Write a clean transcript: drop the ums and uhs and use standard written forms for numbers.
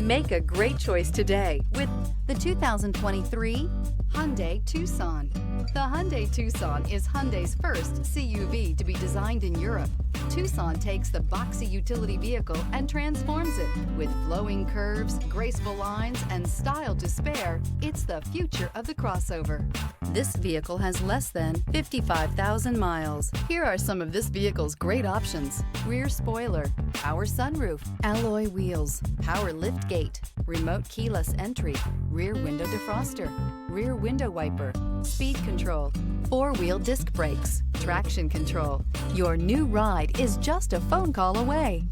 Make a great choice today with the 2023 Hyundai Tucson. The Hyundai Tucson is Hyundai's first CUV to be designed in Europe. Tucson takes the boxy utility vehicle and transforms it. With flowing curves, graceful lines, and style to spare, it's the future of the crossover. This vehicle has less than 55,000 miles. Here are some of this vehicle's great options: rear spoiler, power sunroof, alloy wheels, power liftgate, remote keyless entry, rear window defroster, rear window wiper, speed control, four-wheel disc brakes, traction control. Your new ride is just a phone call away.